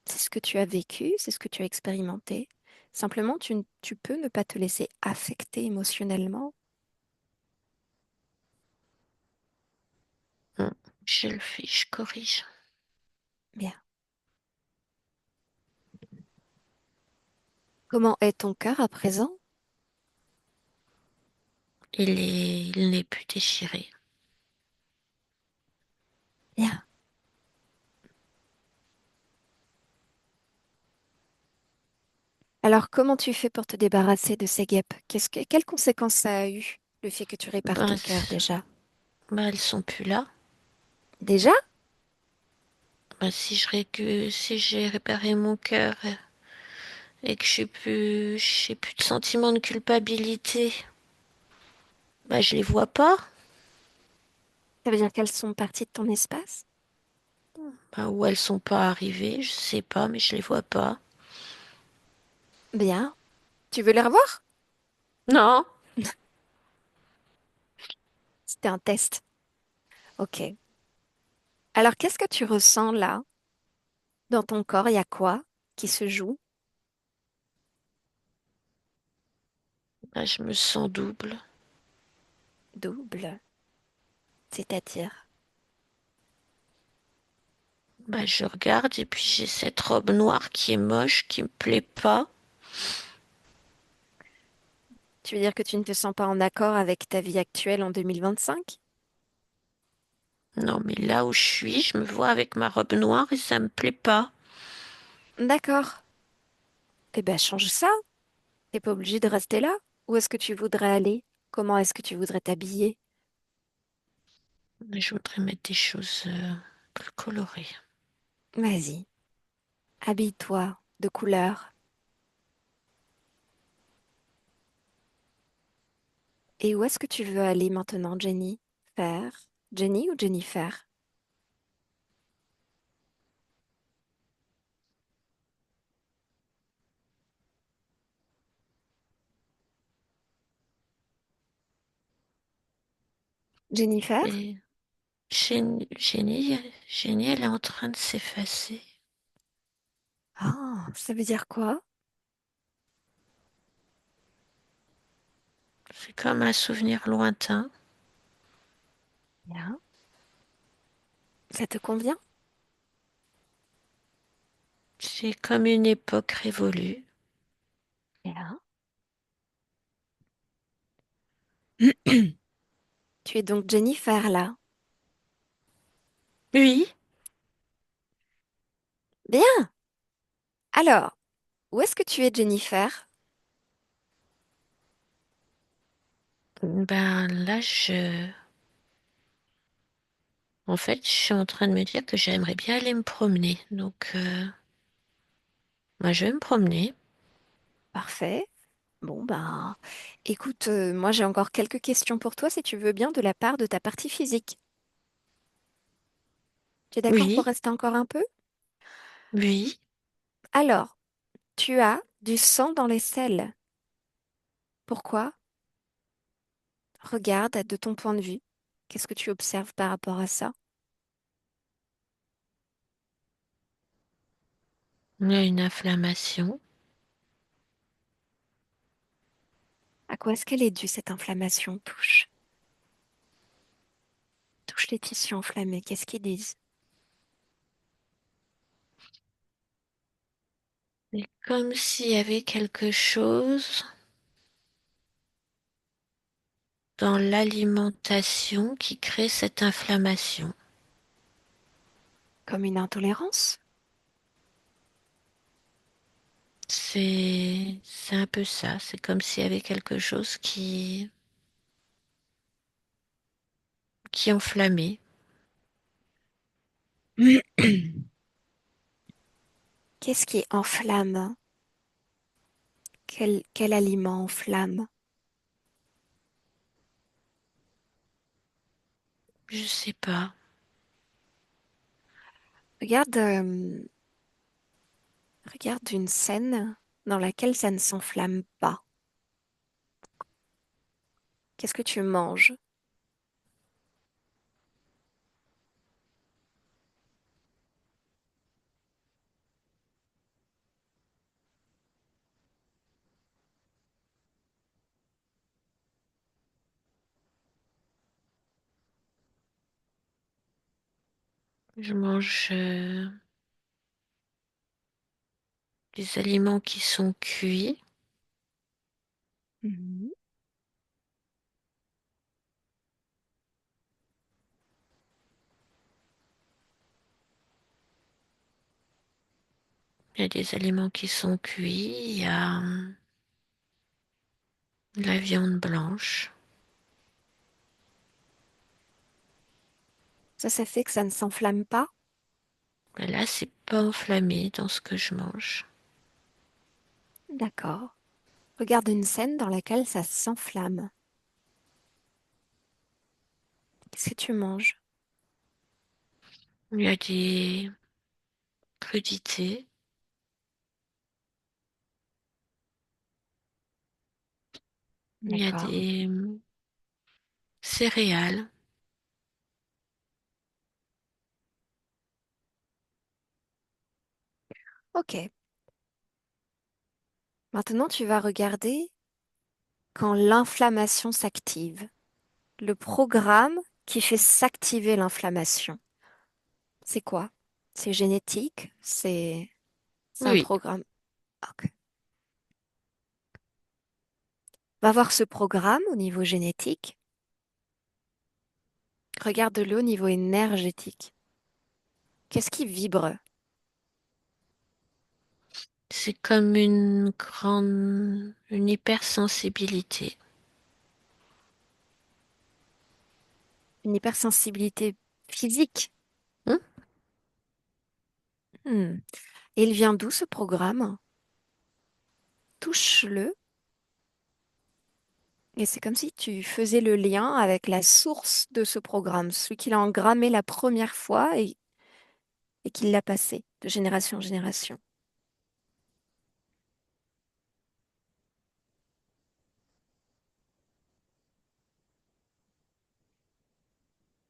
C'est ce que tu as vécu, c'est ce que tu as expérimenté. Simplement, tu peux ne pas te laisser affecter émotionnellement. Hum, Je le fais, je corrige. Bien. Comment est ton cœur à présent? Il n'est plus déchiré. Bien. Alors, comment tu fais pour te débarrasser de ces guêpes? Quelles conséquences ça a eu? Le fait que tu répares Ben, ton cœur déjà. ben, elles sont plus là. Déjà? Ben, si j'ai réparé mon cœur et que j'ai plus de sentiment de culpabilité, ben, je les vois pas. Ça veut dire qu'elles sont parties de ton espace? Ben, ou elles sont pas arrivées, je sais pas, mais je les vois pas. Bien. Tu veux les revoir? Non, C'était un test. Ok. Alors, qu'est-ce que tu ressens là? Dans ton corps, il y a quoi qui se joue? ben, je me sens double. Double. C'est-à-dire. Ben, je regarde et puis j'ai cette robe noire qui est moche, qui me plaît pas. Tu veux dire que tu ne te sens pas en accord avec ta vie actuelle en 2025? Non, mais là où je suis, je me vois avec ma robe noire et ça me plaît pas. D'accord. Eh ben, change ça. T'es pas obligé de rester là. Où est-ce que tu voudrais aller? Comment est-ce que tu voudrais t'habiller? Mais je voudrais mettre des choses plus colorées. Vas-y, habille-toi de couleur. Et où est-ce que tu veux aller maintenant, Jenny? Faire? Jenny ou Jennifer? Jennifer? Et Génie, elle est en train de s'effacer. Ah, ça veut dire quoi? C'est comme un souvenir lointain. Bien. Ça te convient? C'est comme une époque révolue. Bien. Tu es donc Jennifer là. Oui, Bien. Alors, où est-ce que tu es, Jennifer? ben là, en fait, je suis en train de me dire que j'aimerais bien aller me promener. Donc, moi, je vais me promener. Parfait. Bon, ben, écoute, moi j'ai encore quelques questions pour toi si tu veux bien de la part de ta partie physique. Tu es d'accord pour Oui, rester encore un peu? oui. Alors, tu as du sang dans les selles. Pourquoi? Regarde de ton point de vue. Qu'est-ce que tu observes par rapport à ça? Il y a une inflammation. À quoi est-ce qu'elle est due, cette inflammation? Touche. Touche les tissus enflammés. Qu'est-ce qu'ils disent? C'est comme s'il y avait quelque chose dans l'alimentation qui crée cette inflammation. Comme une intolérance? C'est un peu ça. C'est comme s'il y avait quelque chose qui enflammait. Qu'est-ce qui enflamme? Quel aliment enflamme? Je sais pas. Regarde, regarde une scène dans laquelle ça ne s'enflamme pas. Qu'est-ce que tu manges? Je mange des aliments qui sont cuits. Mhm. Il y a des aliments qui sont cuits. Il y a de la viande blanche. Ça fait que ça ne s'enflamme pas? Mais là, c'est pas enflammé dans ce que je mange. D'accord. Regarde une scène dans laquelle ça s'enflamme. Qu'est-ce que tu manges? Il y a des crudités, il y a D'accord. des céréales. Ok. Maintenant, tu vas regarder quand l'inflammation s'active. Le programme qui fait s'activer l'inflammation. C'est quoi? C'est génétique? C'est un Oui, programme. Ok. Va voir ce programme au niveau génétique. Regarde-le au niveau énergétique. Qu'est-ce qui vibre? c'est comme une hypersensibilité. Une hypersensibilité physique? Hmm. Hmm. Et il vient d'où ce programme? Touche-le. Et c'est comme si tu faisais le lien avec la source de ce programme, celui qui l'a engrammé la première fois et qui l'a passé de génération en génération.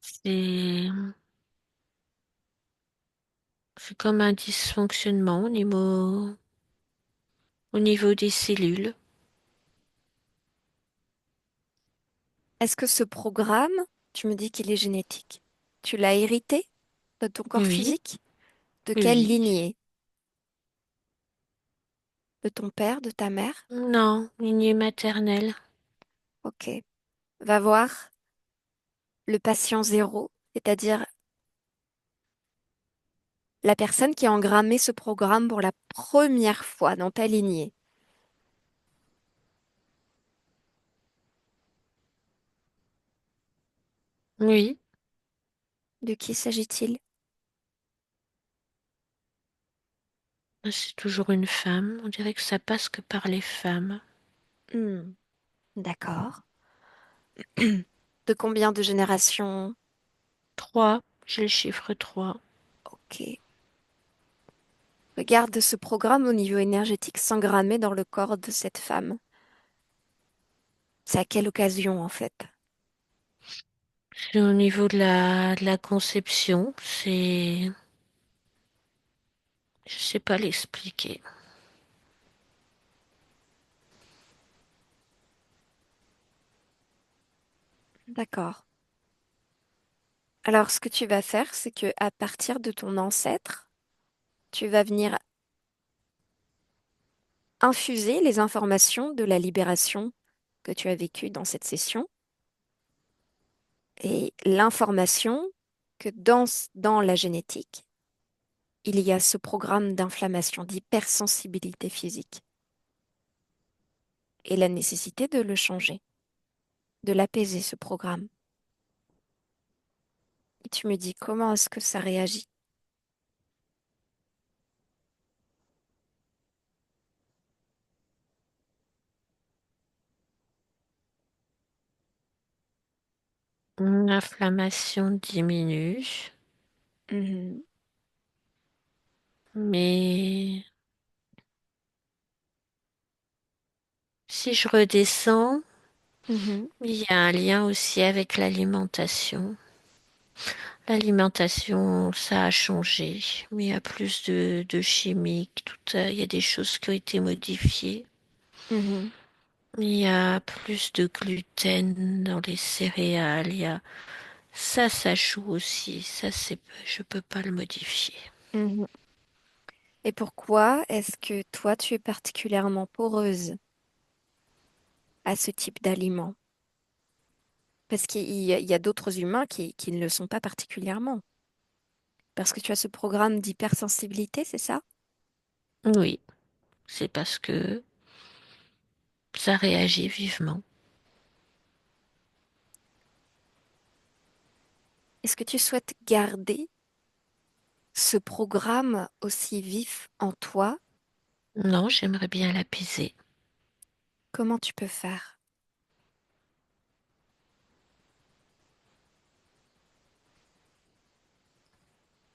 C'est, c'est comme un dysfonctionnement au niveau des cellules. Est-ce que ce programme, tu me dis qu'il est génétique, tu l'as hérité de ton corps Oui, physique? De quelle oui. lignée? De ton père, de ta mère? Non, lignée maternelle. Ok. Va voir le patient zéro, c'est-à-dire la personne qui a engrammé ce programme pour la première fois dans ta lignée. Oui, De qui s'agit-il? c'est toujours une femme. On dirait que ça passe que par les femmes. Hmm, d'accord. De combien de générations? 3, j'ai le chiffre 3. Ok. Regarde ce programme au niveau énergétique s'engrammer dans le corps de cette femme. C'est à quelle occasion en fait? C'est au niveau de la conception. Je sais pas l'expliquer. D'accord. Alors, ce que tu vas faire, c'est que à partir de ton ancêtre, tu vas venir infuser les informations de la libération que tu as vécue dans cette session et l'information que dans la génétique, il y a ce programme d'inflammation, d'hypersensibilité physique et la nécessité de le changer, de l'apaiser, ce programme. Et tu me dis comment est-ce que ça réagit? L'inflammation diminue, Mhm, mais si je redescends, mhm, il y a un lien aussi avec l'alimentation. L'alimentation, ça a changé, mais il y a plus de chimiques, il y a des choses qui ont été modifiées. mhm, Il y a plus de gluten dans les céréales, ça joue aussi. Je peux pas le modifier. mhm. Et pourquoi est-ce que toi, tu es particulièrement poreuse à ce type d'aliment? Parce qu'il y a d'autres humains qui ne le sont pas particulièrement. Parce que tu as ce programme d'hypersensibilité, c'est ça? Oui, c'est parce que ça réagit vivement. Est-ce que tu souhaites garder ce programme aussi vif en toi? Non, j'aimerais bien l'apaiser. Comment tu peux faire?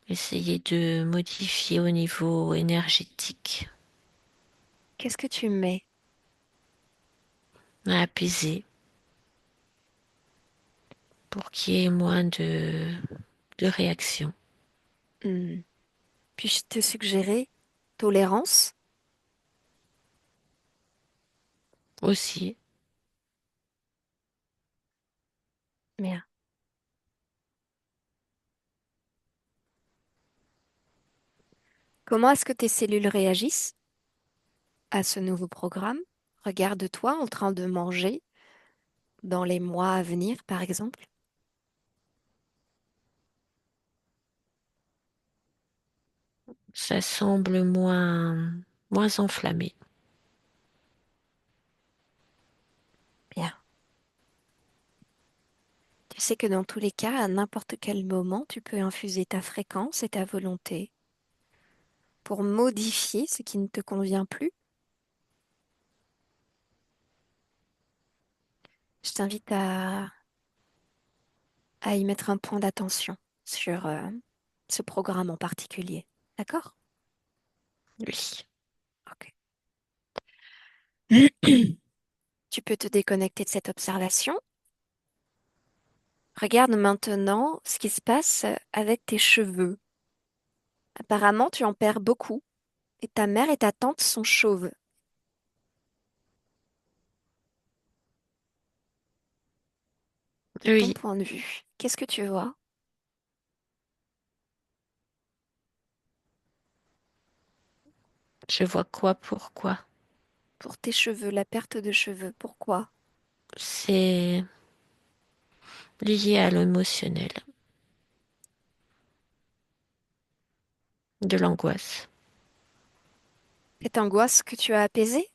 Essayer de modifier au niveau énergétique. Qu'est-ce que tu mets? Apaiser pour qu'il y ait moins de réactions Hmm. Puis-je te suggérer tolérance? aussi. Bien. Comment est-ce que tes cellules réagissent à ce nouveau programme? Regarde-toi en train de manger dans les mois à venir, par exemple. Ça semble moins enflammé. Bien. Tu sais que dans tous les cas, à n'importe quel moment, tu peux infuser ta fréquence et ta volonté pour modifier ce qui ne te convient plus. Je t'invite à y mettre un point d'attention sur ce programme en particulier. D'accord? Oui. Ok. Tu peux te déconnecter de cette observation. Regarde maintenant ce qui se passe avec tes cheveux. Apparemment, tu en perds beaucoup et ta mère et ta tante sont chauves. De ton Oui. point de vue, qu'est-ce que tu vois Je vois quoi, pourquoi. pour tes cheveux, la perte de cheveux? Pourquoi? C'est lié à l'émotionnel, de l'angoisse. Cette angoisse que tu as apaisée?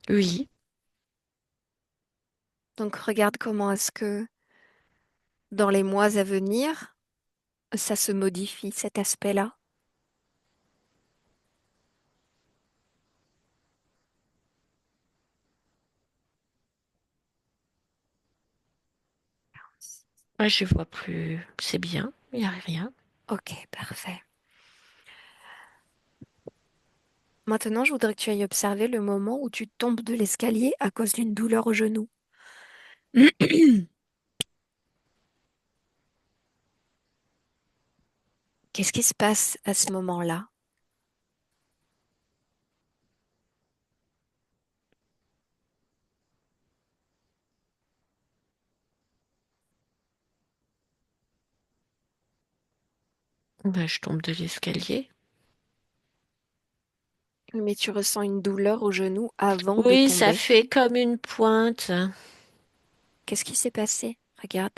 Oui, Donc regarde comment est-ce que dans les mois à venir, ça se modifie, cet aspect-là. moi je vois plus. C'est bien, il n'y a rien. Ok, parfait. Maintenant, je voudrais que tu ailles observer le moment où tu tombes de l'escalier à cause d'une douleur au genou. Qu'est-ce qui se passe à ce moment-là? Ben, je tombe de l'escalier. Mais tu ressens une douleur au genou avant de Oui, ça tomber. fait comme une pointe. Qu'est-ce qui s'est passé? Regarde.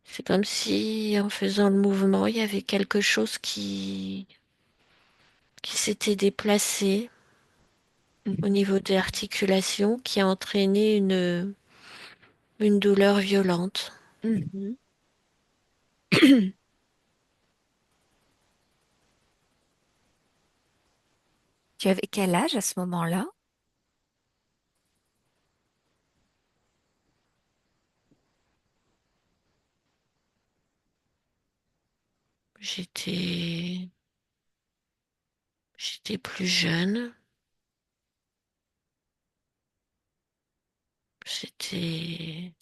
C'est comme si en faisant le mouvement, il y avait quelque chose qui s'était déplacé au Mhm. niveau des articulations, qui a entraîné une douleur violente. Mhm. Tu avais quel âge à ce moment-là? J'étais, j'étais plus jeune. C'était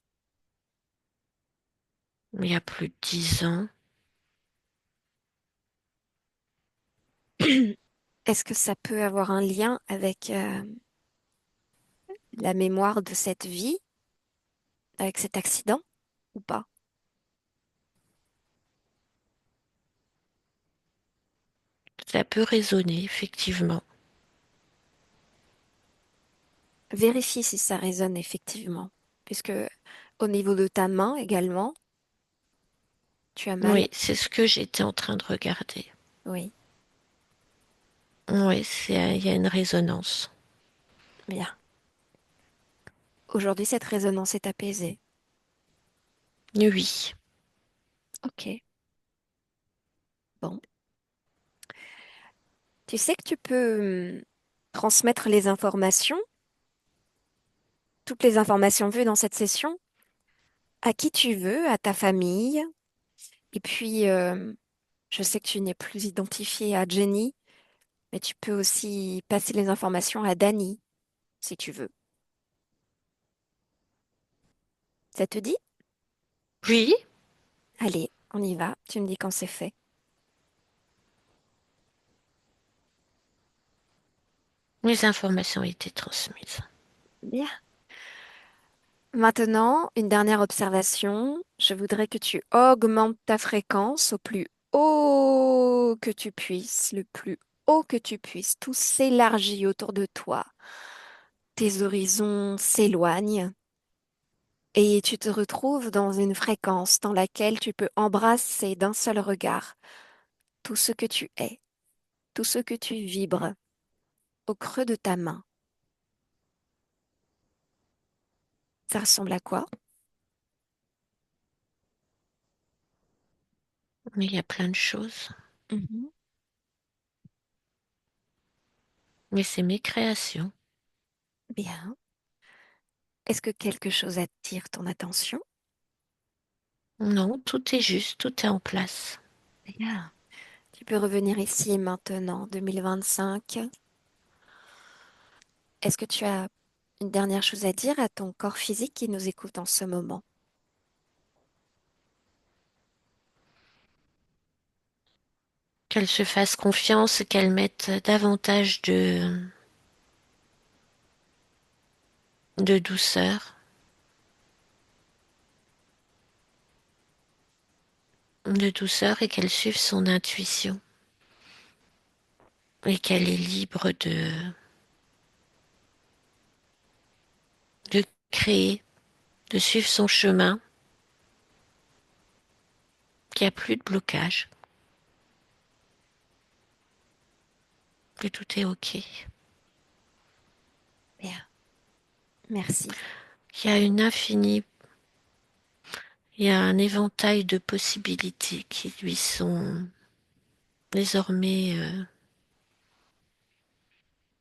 il y a plus de 10 ans. Est-ce que ça peut avoir un lien avec la mémoire de cette vie, avec cet accident ou pas? Ça peut résonner, effectivement. Vérifie si ça résonne effectivement, puisque au niveau de ta main également, tu as mal. Oui, c'est ce que j'étais en train de regarder. Oui. Oui, il y a une résonance. Bien. Aujourd'hui, cette résonance est apaisée. Oui. Ok. Bon. Tu sais que tu peux transmettre les informations, toutes les informations vues dans cette session, à qui tu veux, à ta famille. Et puis, je sais que tu n'es plus identifié à Jenny, mais tu peux aussi passer les informations à Dani, si tu veux. Ça te dit? Oui, Allez, on y va. Tu me dis quand c'est fait. mes informations ont été transmises. Bien. Maintenant, une dernière observation. Je voudrais que tu augmentes ta fréquence au plus haut que tu puisses, le plus haut que tu puisses. Tout s'élargit autour de toi. Tes horizons s'éloignent et tu te retrouves dans une fréquence dans laquelle tu peux embrasser d'un seul regard tout ce que tu es, tout ce que tu vibres au creux de ta main. Ça ressemble à quoi? Mais il y a plein de choses. Mhm. Mais c'est mes créations. Bien. Est-ce que quelque chose attire ton attention? Non, tout est juste, tout est en place. Bien. Tu peux revenir ici et maintenant, 2025. Est-ce que tu as une dernière chose à dire à ton corps physique qui nous écoute en ce moment? Qu'elle se fasse confiance et qu'elle mette davantage de douceur, et qu'elle suive son intuition et qu'elle est libre de créer, de suivre son chemin, qu'il n'y a plus de blocage, que tout est OK. Bien. Merci. Il y a une infinie, il y a un éventail de possibilités qui lui sont désormais,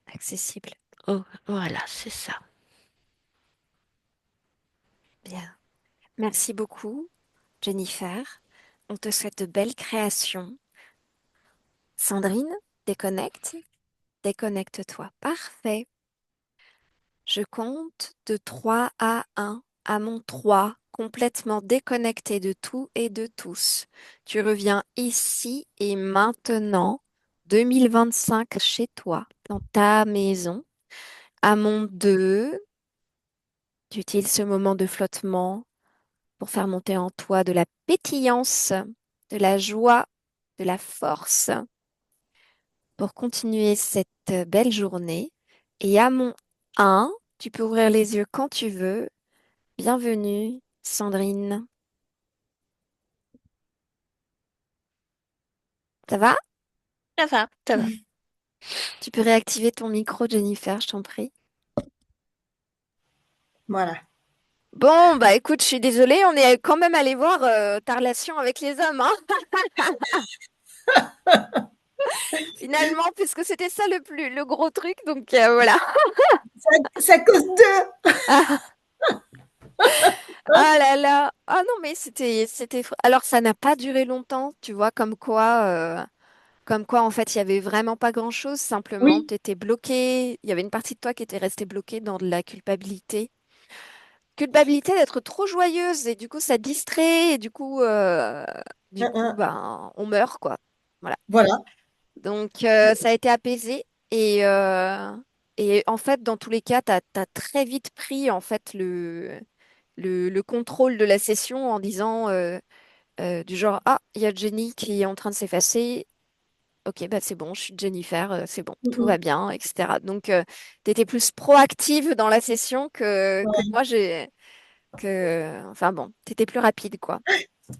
Accessible. oh, voilà, c'est ça. Bien. Merci beaucoup, Jennifer. On te souhaite de belles créations. Sandrine, déconnecte. Déconnecte-toi. Parfait. Je compte de 3 à 1. À mon 3, complètement déconnecté de tout et de tous. Tu reviens ici et maintenant, 2025, chez toi, dans ta maison. À mon 2, tu utilises ce moment de flottement pour faire monter en toi de la pétillance, de la joie, de la force, pour continuer cette belle journée. Et à mon 1, tu peux ouvrir les yeux quand tu veux. Bienvenue, Sandrine. Ça va? Ça va, ça va. Tu peux réactiver ton micro, Jennifer, je t'en prie. Voilà. Bon, bah écoute, je suis désolée, on est quand même allé voir ta relation avec les hommes, hein, finalement, puisque c'était ça le gros truc, donc voilà. C'est à cause d'eux. Ah là là. Ah non, mais Alors, ça n'a pas duré longtemps, tu vois, comme quoi, en fait, il y avait vraiment pas grand-chose. Simplement, Oui. tu étais bloqué. Il y avait une partie de toi qui était restée bloquée dans de la culpabilité. Culpabilité d'être trop joyeuse et du coup, ça distrait et ben, on meurt, quoi. Voilà. Voilà. Donc, ça a été apaisé et en fait, dans tous les cas, t'as très vite pris, en fait, le contrôle de la session en disant du genre, ah, il y a Jenny qui est en train de s'effacer. Ok, bah c'est bon, je suis Jennifer, c'est bon, Mm, tout va mm. bien, etc. Donc, tu étais plus proactive dans la session que Ouais. moi, enfin bon, tu étais plus rapide, quoi.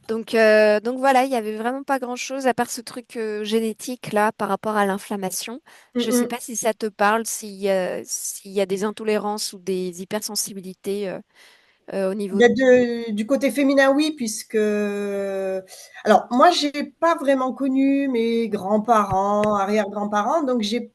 Donc voilà, il y avait vraiment pas grand-chose à part ce truc génétique là par rapport à l'inflammation. Mm, Je sais mm. pas si ça te parle, s'il y a des intolérances ou des hypersensibilités au niveau. Du côté féminin, oui, puisque alors moi j'ai pas vraiment connu mes grands-parents, arrière-grands-parents, donc j'ai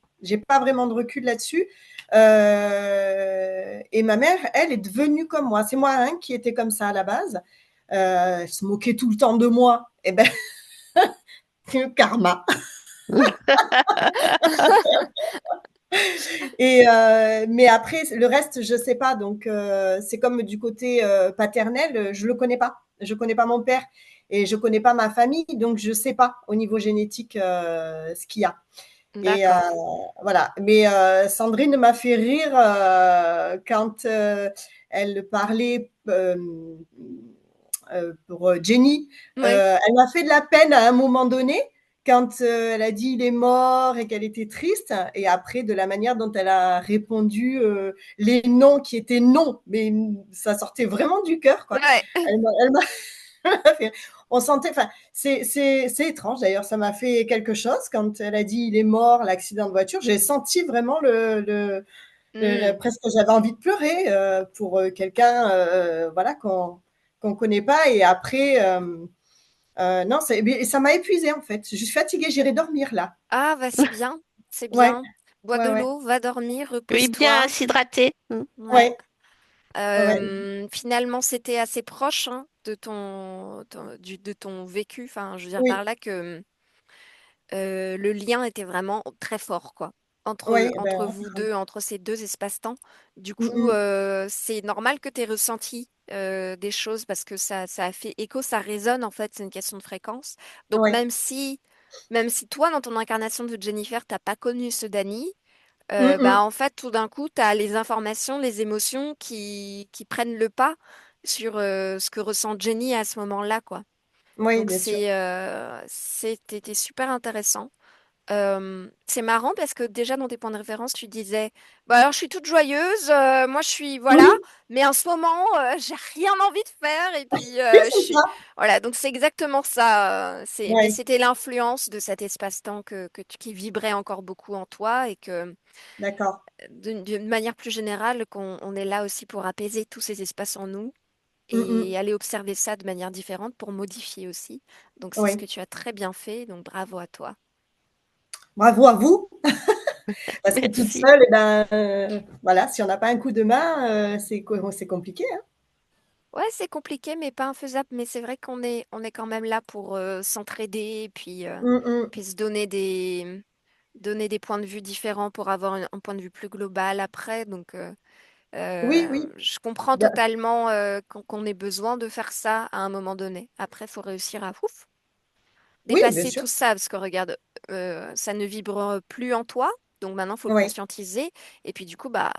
pas vraiment de recul là-dessus. Et ma mère, elle est devenue comme moi. C'est moi hein, qui était comme ça à la base. Elle se moquait tout le temps de moi. Et ben karma. Mais après, le reste, je sais pas. Donc, c'est comme du côté paternel, je le connais pas. Je connais pas mon père et je connais pas ma famille, donc je sais pas au niveau génétique ce qu'il y a. Et D'accord. voilà. Mais Sandrine m'a fait rire quand elle parlait pour Jenny. Oui. Elle m'a fait de la peine à un moment donné quand elle a dit il est mort et qu'elle était triste. Et après, de la manière dont elle a répondu les noms qui étaient non, mais ça sortait vraiment du cœur, quoi. Ouais. Elle m'a fait. On sentait, enfin, c'est étrange d'ailleurs, ça m'a fait quelque chose quand elle a dit il est mort, l'accident de voiture. J'ai senti vraiment Hmm. presque j'avais envie de pleurer pour quelqu'un voilà qu'on connaît pas et après non ça m'a épuisé en fait, je suis fatiguée, j'irai dormir là. Ah bah c'est bien, c'est Ouais, bien. Bois de ouais, ouais, l'eau, va dormir, Oui, bien repose-toi. s'hydrater. Ouais. ouais, ouais, Finalement, c'était assez proche hein, de de ton vécu. Enfin, je veux dire par oui, là que le lien était vraiment très fort, quoi. ouais, ben, Entre vous deux, entre ces deux espaces-temps. Du mm, coup, mm, c'est normal que tu aies ressenti des choses parce que ça a fait écho, ça résonne en fait, c'est une question de fréquence. Donc ouais, même si toi, dans ton incarnation de Jennifer, t'as pas connu ce Danny, mm, bah mm, en fait, tout d'un coup, tu as les informations, les émotions qui prennent le pas sur ce que ressent Jenny à ce moment-là, quoi. oui, Donc bien sûr. c'était super intéressant. C'est marrant parce que déjà dans tes points de référence, tu disais, bah alors je suis toute joyeuse, moi je suis voilà, Oui, mais en ce moment j'ai rien envie de faire et puis oui, je c'est suis ça. voilà donc c'est exactement ça. Mais Ouais, c'était l'influence de cet espace-temps qui vibrait encore beaucoup en toi et que d'accord. d'une manière plus générale qu'on on est là aussi pour apaiser tous ces espaces en nous Mm, mm, et aller observer ça de manière différente pour modifier aussi. Donc c'est ce que oui, tu as très bien fait, donc bravo à toi. bravo à vous. Parce que toute Merci. seule, eh ben, voilà, si on n'a pas un coup de main, c'est compliqué. Hein. Ouais, c'est compliqué, mais pas infaisable. Mais c'est vrai on est quand même là pour s'entraider, Mm, mm. puis se donner des points de vue différents pour avoir un point de vue plus global après. Donc, Oui, oui. je comprends Ben, totalement qu'on ait besoin de faire ça à un moment donné. Après, il faut réussir à ouf, oui, bien dépasser sûr. tout ça, parce que regarde, ça ne vibre plus en toi. Donc maintenant, il faut le Oui. conscientiser. Et puis du coup, bah,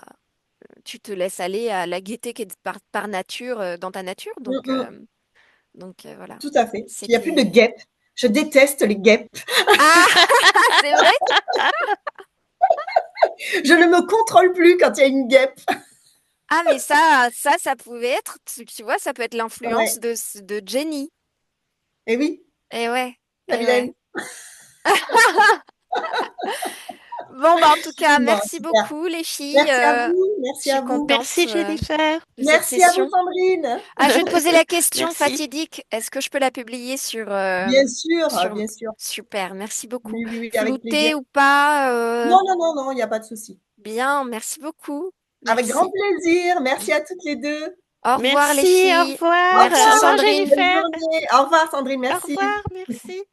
tu te laisses aller à la gaieté qui est par nature dans ta nature. Mm, mm. Donc voilà, Tout à fait. Il n'y a plus de c'était... guêpes. Je déteste les guêpes. Ah, c'est vrai? Je ne me contrôle plus quand il y a une guêpe. Ah, mais ça pouvait être, tu vois, ça peut être l'influence Ouais. de Jenny. Et oui, Eh ouais, la eh ouais. vilaine. Bon, bah en tout cas, Bon, merci super. beaucoup les filles. Merci à vous. Je Merci suis à vous. contente Merci Jennifer. de cette Merci à vous, session. Sandrine. Ah, je vais te poser la question Merci. fatidique. Est-ce que je peux la publier Bien sûr, sur... bien sûr. Super, merci beaucoup. Oui, oui, oui, avec plaisir. Flouté ou pas, Non, non, non, non, il n'y a pas de souci. bien, merci beaucoup. Avec grand Merci. plaisir. Merci à toutes les deux. Au revoir les Merci, au filles. Au revoir. Merci Au revoir. revoir Sandrine. Bonne Jennifer. journée. Au revoir, Sandrine. Au Merci. revoir, merci.